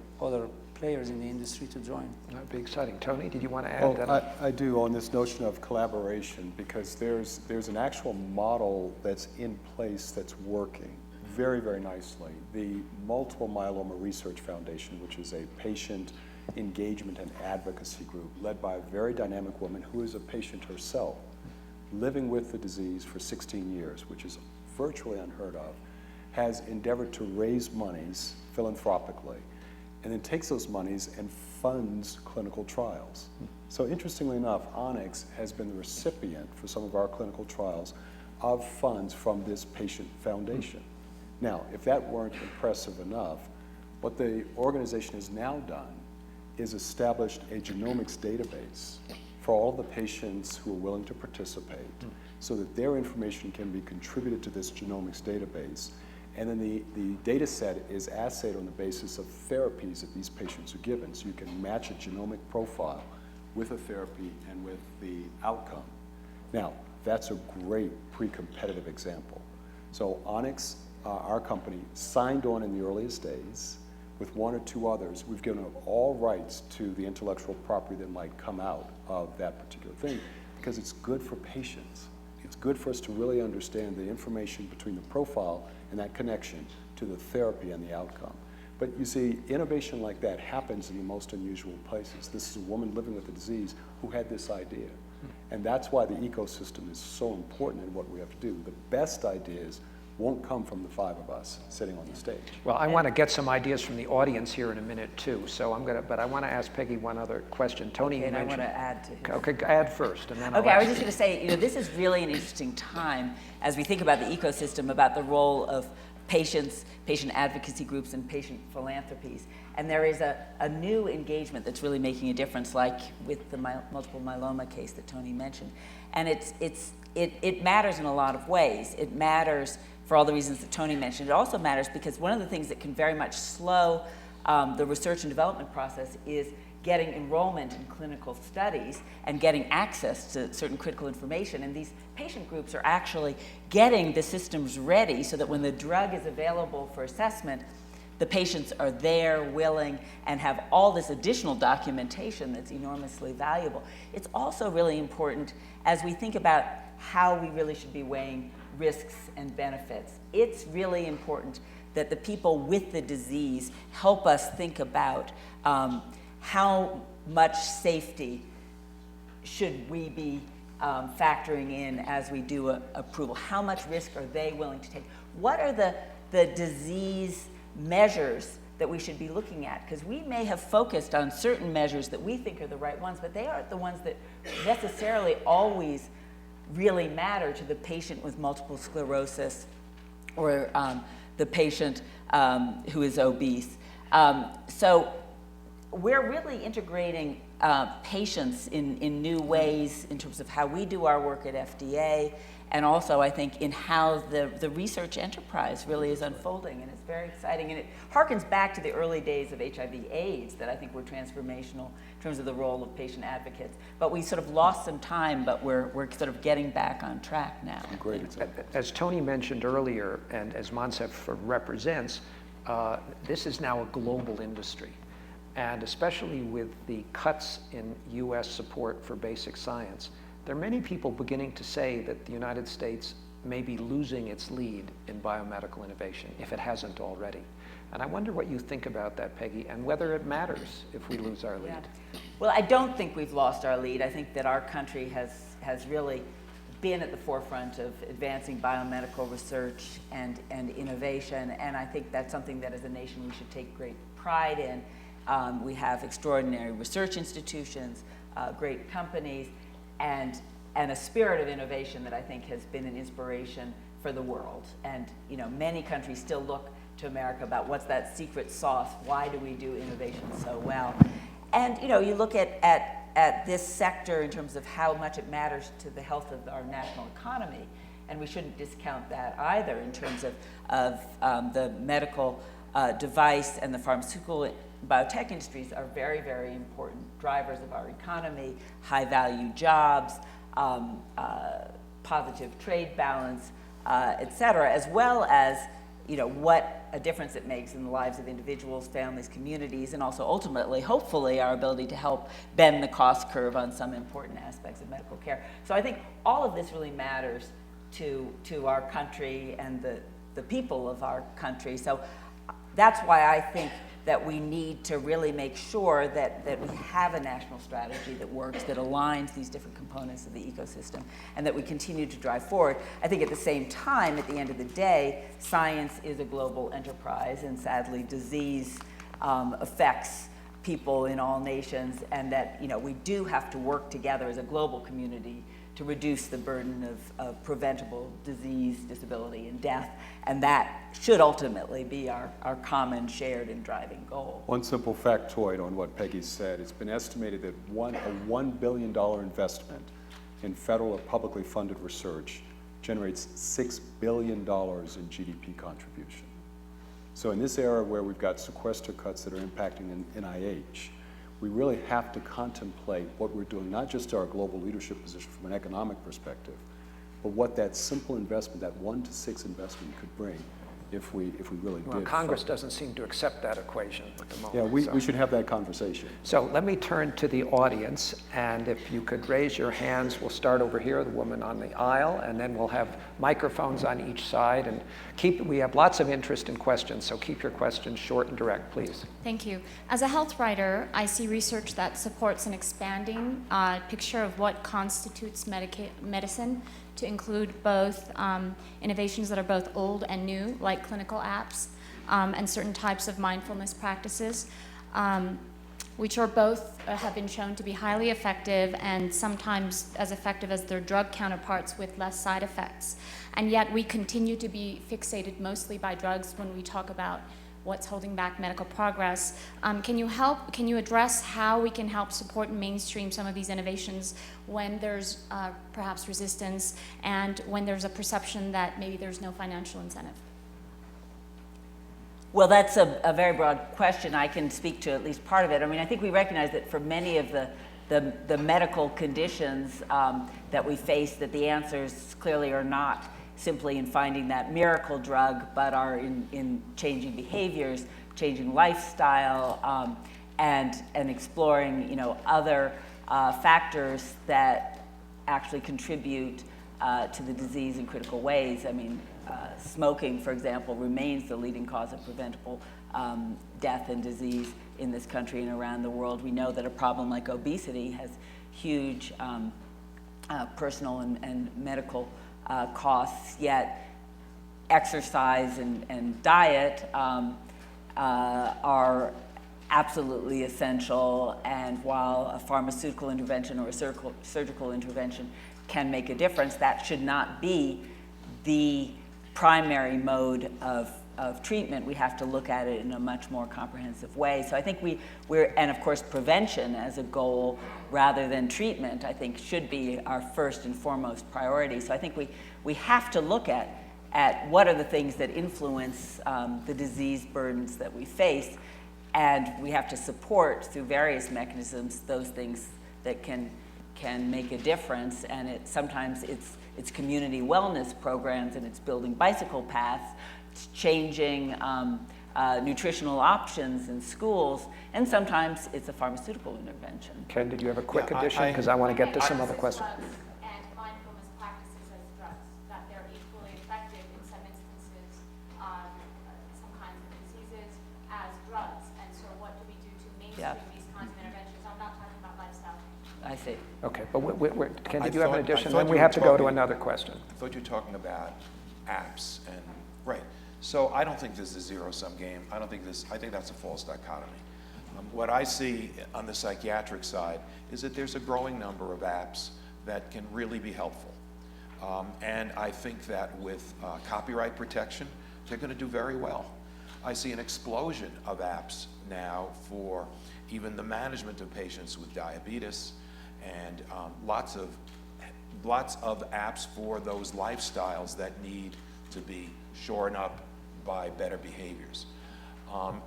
players in the industry to join. That'd be exciting. Tony, did you want to add Well, that? I do, on this notion of collaboration, because there's an actual model that's in place that's working very, very nicely. The Multiple Myeloma Research Foundation, which is a patient engagement and advocacy group led by a very dynamic woman who is a patient herself, living with the disease for 16 years, which is virtually unheard of, has endeavored to raise monies philanthropically, and then takes those monies and funds clinical trials. So interestingly enough, Onyx has been the recipient for some of our clinical trials of funds from this patient foundation. Now, if that weren't impressive enough, what the organization has now done is established a genomics database for all the patients who are willing to participate, so that their information can be contributed to this genomics database. And then the data set is assayed on the basis of therapies that these patients are given. So you can match a genomic profile with a therapy and with the outcome. Now, that's a great pre-competitive example. So Onyx, our company, signed on in the earliest days with one or two others. We've given up all rights to the intellectual property that might come out of that particular thing, because it's good for patients. It's good for us to really understand the information between the profile and that connection to the therapy and the outcome. But you see, innovation like that happens in the most unusual places. This is a woman living with the disease who had this idea. And that's why the ecosystem is so important in what we have to do. The best ideas won't come from the five of us sitting on the stage. Well, I want to get some ideas from the audience here in a minute too. So but I want to ask Peggy one other question. Tony, Okay, you and I mentioned. want to add to his. Okay, add first, and then I'll Okay, I was ask just going to say, this is really an interesting time as we think about the ecosystem, about the role of patients, patient advocacy groups, and patient philanthropies. And there is a new engagement that's really making a difference, like with the multiple myeloma case that Tony mentioned. And it matters in a lot of ways. It matters for all the reasons that Tony mentioned. It also matters because one of the things that can very much slow the research and development process is getting enrollment in clinical studies and getting access to certain critical information. And these patient groups are actually getting the systems ready so that when the drug is available for assessment, the patients are there, willing, and have all this additional documentation that's enormously valuable. It's also really important as we think about how we really should be weighing risks and benefits. It's really important that the people with the disease help us think about how much safety should we be factoring in as we do approval. How much risk are they willing to take? What are the disease measures that we should be looking at? Because we may have focused on certain measures that we think are the right ones, but they aren't the ones that necessarily always really matter to the patient with multiple sclerosis or the patient who is obese. So we're really integrating patients in new ways in terms of how we do our work at FDA, and also I think in how the research enterprise really is unfolding, and it's very exciting, and it harkens back to the early days of HIV/AIDS that I think were transformational in terms of the role of patient advocates. But we sort of lost some time, but we're sort of getting back on track now. Great example. As Tony mentioned earlier, and as Moncef represents, this is now a global industry. And especially with the cuts in US support for basic science, there are many people beginning to say that the United States may be losing its lead in biomedical innovation, if it hasn't already. And I wonder what you think about that, Peggy, and whether it matters if we lose our lead. Yeah. Well, I don't think we've lost our lead. I think that our country has really been at the forefront of advancing biomedical research and innovation, and I think that's something that as a nation we should take great pride in. We have extraordinary research institutions, great companies, and a spirit of innovation that I think has been an inspiration for the world. And many countries still look to America about what's that secret sauce, why do we do innovation so well? And you look at this sector in terms of how much it matters to the health of our national economy, and we shouldn't discount that either in terms of the medical device and the pharmaceutical biotech industries are very, very important drivers of our economy, high-value jobs, positive trade balance, et cetera, as well as what a difference it makes in the lives of individuals, families, communities, and also ultimately, hopefully, our ability to help bend the cost curve on some important aspects of medical care. So I think all of this really matters to our country and the people of our country. So that's why I think that we need to really make sure that we have a national strategy that works, that aligns these different components of the ecosystem, and that we continue to drive forward. I think at the same time, at the end of the day, science is a global enterprise, and sadly, disease affects people in all nations, and that we do have to work together as a global community to reduce the burden of preventable disease, disability, and death. And that should ultimately be our common, shared, and driving goal. One simple factoid on what Peggy said. It's been estimated that a $1 billion investment in federal or publicly funded research generates $6 billion in GDP contribution. So in this era where we've got sequester cuts that are impacting NIH, we really have to contemplate what we're doing, not just our global leadership position from an economic perspective, but what that simple investment, that 1 to 6 investment could bring if we really did. Well, Congress doesn't seem to accept that equation at the moment. Yeah, we should have that conversation. So let me turn to the audience, and if you could raise your hands, we'll start over here, the woman on the aisle, and then we'll have microphones on each side, and we have lots of interest in questions, so keep your questions short and direct, please. Thank you. As a health writer, I see research that supports an expanding picture of what constitutes medicine, to include both innovations that are both old and new, like clinical apps, and certain types of mindfulness practices, which are both have been shown to be highly effective and sometimes as effective as their drug counterparts with less side effects. And yet we continue to be fixated mostly by drugs when we talk about what's holding back medical progress. Can you address how we can help support and mainstream some of these innovations when there's perhaps resistance and when there's a perception that maybe there's no financial incentive? Well, that's a very broad question. I can speak to at least part of it. I mean, I think we recognize that for many of the medical conditions that we face, that the answers clearly are not simply in finding that miracle drug, but are in changing behaviors, changing lifestyle, and exploring other factors that actually contribute to the disease in critical ways. I mean, smoking, for example, remains the leading cause of preventable death and disease in this country and around the world. We know that a problem like obesity has huge personal and medical costs, yet exercise and diet are absolutely essential, and while a pharmaceutical intervention or a surgical intervention can make a difference, that should not be the primary mode of treatment. We have to look at it in a much more comprehensive way. So I think and of course prevention as a goal rather than treatment, I think should be our first and foremost priority. So I think we have to look at what are the things that influence the disease burdens that we face, and we have to support through various mechanisms those things that can make a difference. And sometimes it's community wellness programs, and it's building bicycle paths, it's changing nutritional options in schools, and sometimes it's a pharmaceutical intervention. Ken, did you have a quick addition? Because I want to get to some other questions. And mindfulness practices as drugs, that they're equally effective in some instances, some kinds of diseases as drugs. And so what do we do to mainstream these kinds of interventions? I'm not talking about lifestyle. I see. Okay, but Ken, did you have an addition? I Then we have to go to another question. I thought you were talking about apps, and right. So I don't think this is a zero-sum game. I think that's a false dichotomy. What I see on the psychiatric side is that there's a growing number of apps that can really be helpful. And I think that with copyright protection, they're going to do very well. I see an explosion of apps now for even the management of patients with diabetes, and lots of apps for those lifestyles that need to be shorn up by better behaviors.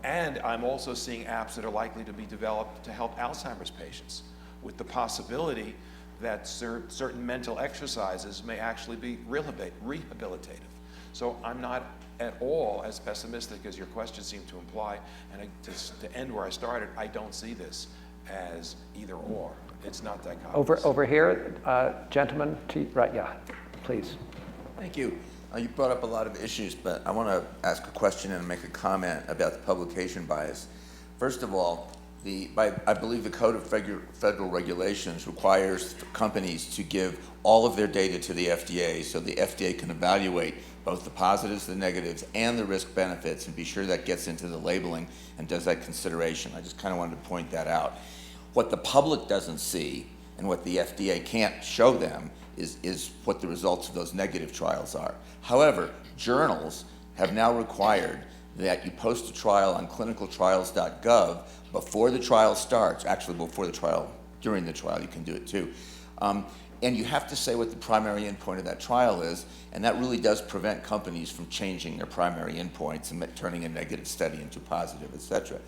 And I'm also seeing apps that are likely to be developed to help Alzheimer's patients, with the possibility that certain mental exercises may actually be rehabilitative. So I'm not at all as pessimistic as your question seemed to imply, and to end where I started, I don't see this as either or. It's not dichotomous. Over here, gentlemen, right, yeah, please. Thank you. You brought up a lot of issues, but I want to ask a question and make a comment about the publication bias. First of all, I believe the Code of Federal Regulations requires companies to give all of their data to the FDA so the FDA can evaluate both the positives, the negatives, and the risk benefits, and be sure that gets into the labeling and does that consideration. I just kind of wanted to point that out. What the public doesn't see and what the FDA can't show them is what the results of those negative trials are. However, journals have now required that you post a trial on clinicaltrials.gov before the trial starts, actually before the trial, during the trial, you can do it too. And you have to say what the primary endpoint of that trial is, and that really does prevent companies from changing their primary endpoints and turning a negative study into positive, et cetera.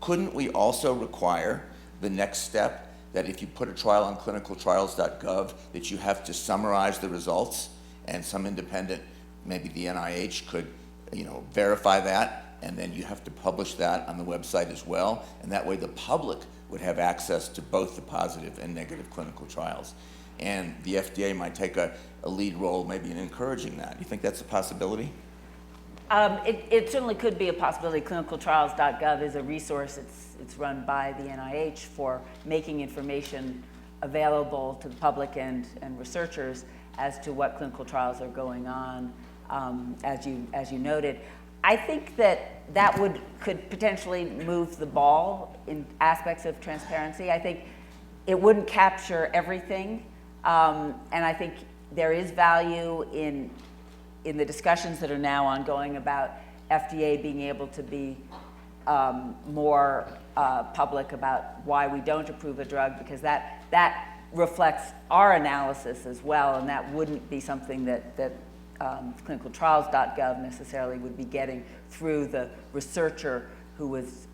Couldn't we also require the next step that if you put a trial on clinicaltrials.gov that you have to summarize the results, and some independent, maybe the NIH could, verify that, and then you have to publish that on the website as well, and that way the public would have access to both the positive and negative clinical trials. And the FDA might take a lead role maybe in encouraging that. You think that's a possibility? It certainly could be a possibility. Clinicaltrials.gov is a resource. It's run by the NIH for making information available to the public and researchers as to what clinical trials are going on, as you noted. I think that could potentially move the ball in aspects of transparency. I think it wouldn't capture everything, and I think there is value in the discussions that are now ongoing about FDA being able to be more public about why we don't approve a drug, because that reflects our analysis as well, and that wouldn't be something that clinicaltrials.gov necessarily would be getting through the researcher who was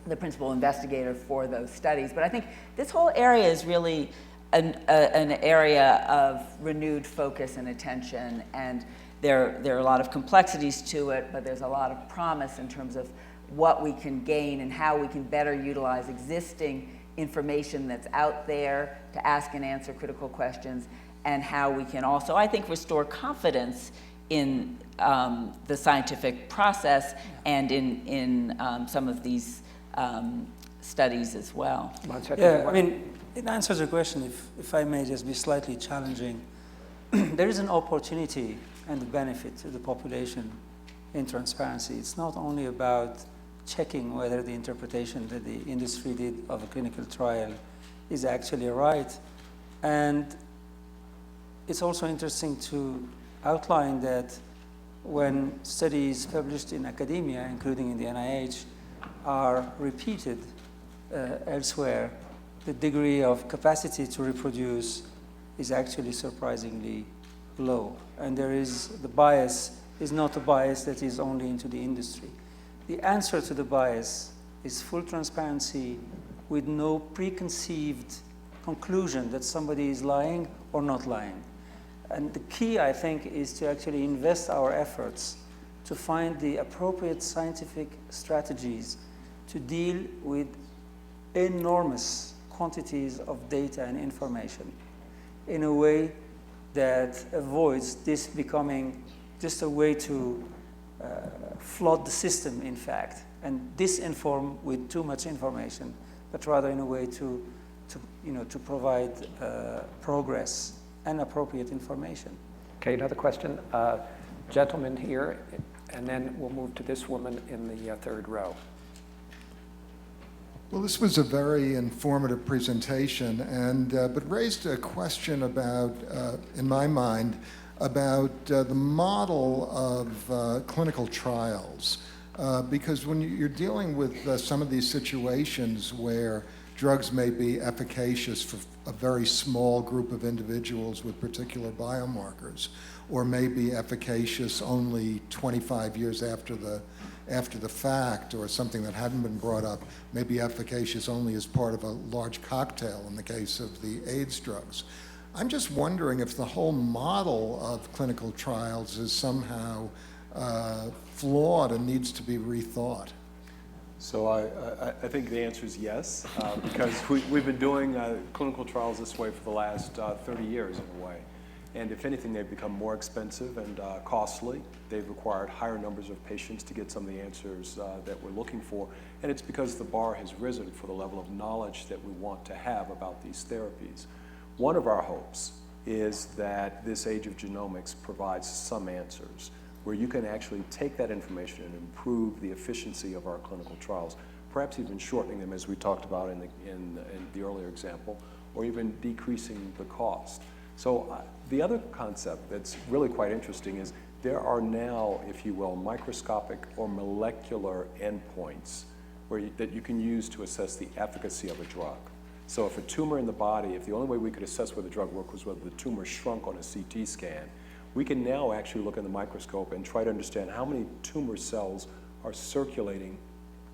the principal investigator for those studies. But I think this whole area is really an area of renewed focus and attention, and there are a lot of complexities to it, but there's a lot of promise in terms of what we can gain and how we can better utilize existing information that's out there to ask and answer critical questions, and how we can also, I think, restore confidence in the scientific process and in some of these studies as well. Yeah, I mean, it answers your question, if I may just be slightly challenging. There is an opportunity and a benefit to the population in transparency. It's not only about checking whether the interpretation that the industry did of a clinical trial is actually right. And it's also interesting to outline that when studies published in academia, including in the NIH, are repeated elsewhere, the degree of capacity to reproduce is actually surprisingly low. And the bias is not a bias that is only into the industry. The answer to the bias is full transparency with no preconceived conclusion that somebody is lying or not lying. And the key, I think, is to actually invest our efforts to find the appropriate scientific strategies to deal with enormous quantities of data and information in a way that avoids this becoming just a way to flood the system, in fact, and disinform with too much information, but rather in a way to provide progress and appropriate information. Okay, another question. Gentleman here, and then we'll move to this woman in the third row. Well, this was a very informative presentation, and but raised a question about, in my mind, about the model of clinical trials. Because when you're dealing with some of these situations where drugs may be efficacious for a very small group of individuals with particular biomarkers, or may be efficacious only 25 years after the fact, or something that hadn't been brought up, may be efficacious only as part of a large cocktail in the case of the AIDS drugs. I'm just wondering if the whole model of clinical trials is somehow flawed and needs to be rethought. So I think the answer is yes, because we've been doing clinical trials this way for the last 30 years in a way. And if anything, they've become more expensive and costly. They've required higher numbers of patients to get some of the answers that we're looking for. And it's because the bar has risen for the level of knowledge that we want to have about these therapies. One of our hopes is that this age of genomics provides some answers where you can actually take that information and improve the efficiency of our clinical trials, perhaps even shortening them, as we talked about in the earlier example, or even decreasing the cost. So the other concept that's really quite interesting is there are now, if you will, microscopic or molecular endpoints that you can use to assess the efficacy of a drug. So if a tumor in the body, if the only way we could assess whether the drug worked was whether the tumor shrunk on a CT scan, we can now actually look in the microscope and try to understand how many tumor cells are circulating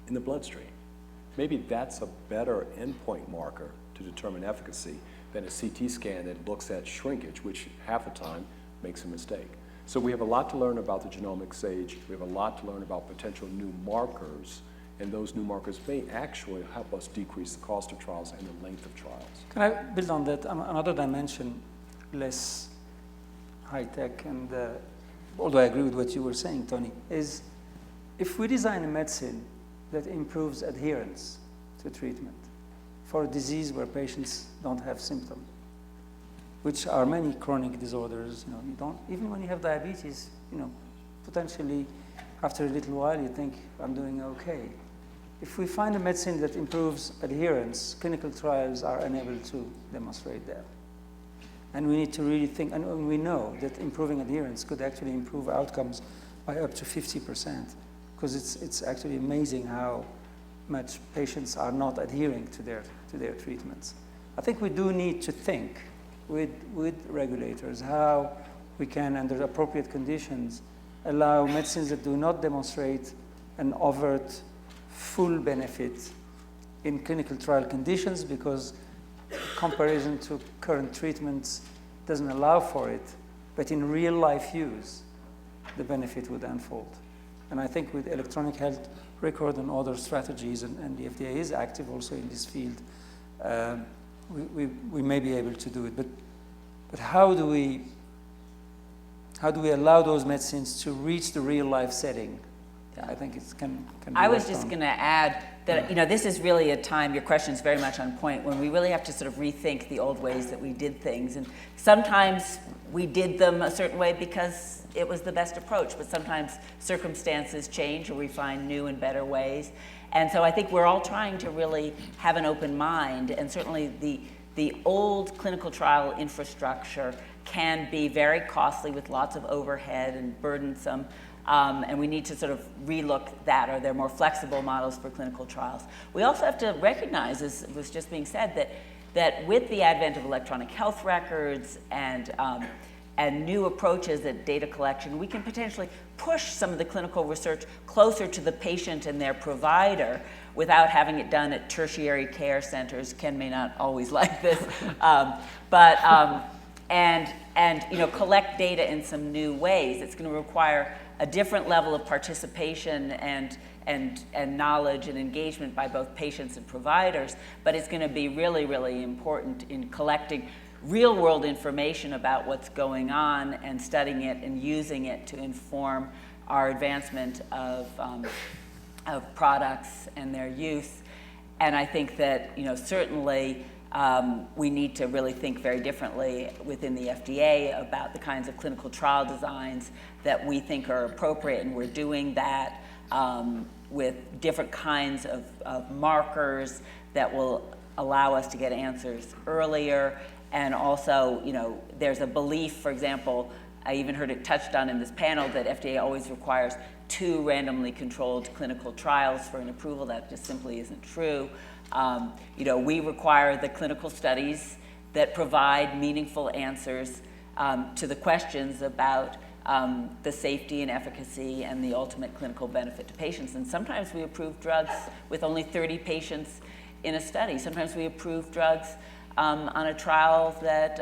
in the bloodstream. Maybe that's a better endpoint marker to determine efficacy than a CT scan that looks at shrinkage, which half the time makes a mistake. So we have a lot to learn about the genomics age. We have a lot to learn about potential new markers, and those new markers may actually help us decrease the cost of trials and the length of trials. Can I build on that? Another dimension, less high-tech, and although I agree with what you were saying, Tony, is if we design a medicine that improves adherence to treatment for a disease where patients don't have symptoms, which are many chronic disorders, you don't, even when you have diabetes, potentially after a little while you think, I'm doing okay. If we find a medicine that improves adherence, clinical trials are unable to demonstrate that. And we need to really think, and we know that improving adherence could actually improve outcomes by up to 50%, because it's actually amazing how much patients are not adhering to their treatments. I think we do need to think with regulators how we can, under appropriate conditions, allow medicines that do not demonstrate an overt full benefit in clinical trial conditions, because comparison to current treatments doesn't allow for it, but in real life use, the benefit would unfold. And I think with electronic health record and other strategies, and the FDA is active also in this field, we may be able to do it. But how do we allow those medicines to reach the real life setting? I think it can be I was just going to add that this is really a time, your question is very much on point, when we really have to sort of rethink the old ways that we did things. And sometimes we did them a certain way because it was the best approach, but sometimes circumstances change or we find new and better ways. And so I think we're all trying to really have an open mind, and certainly the old clinical trial infrastructure can be very costly with lots of overhead and burdensome. And we need to sort of relook that. Are there more flexible models for clinical trials? We also have to recognize, as was just being said, that with the advent of electronic health records and new approaches at data collection, we can potentially push some of the clinical research closer to the patient and their provider without having it done at tertiary care centers. Ken may not always like this, and collect data in some new ways. It's going to require a different level of participation and knowledge and engagement by both patients and providers, but it's going to be really, really important in collecting real-world information about what's going on and studying it and using it to inform our advancement of products and their use. And I think that certainly we need to really think very differently within the FDA about the kinds of clinical trial designs that we think are appropriate, and we're doing that. with different kinds of markers that will allow us to get answers earlier. And also, you know, there's a belief, for example, I even heard it touched on in this panel, that FDA always requires 2 randomly controlled clinical trials for an approval. That just simply isn't true. You know, we require the clinical studies that provide meaningful answers to the questions about the safety and efficacy and the ultimate clinical benefit to patients. And sometimes we approve drugs with only 30 patients in a study. Sometimes we approve drugs on a trial that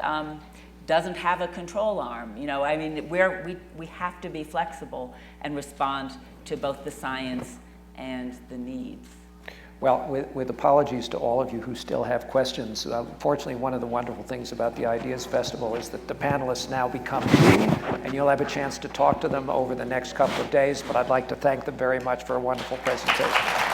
doesn't have a control arm. You know, I mean, we have to be flexible and respond to both the science and the needs. Well, with apologies to all of you who still have questions, fortunately, one of the wonderful things about the Ideas Festival is that the panelists now become you, and you'll have a chance to talk to them over the next couple of days, but I'd like to thank them very much for a wonderful presentation.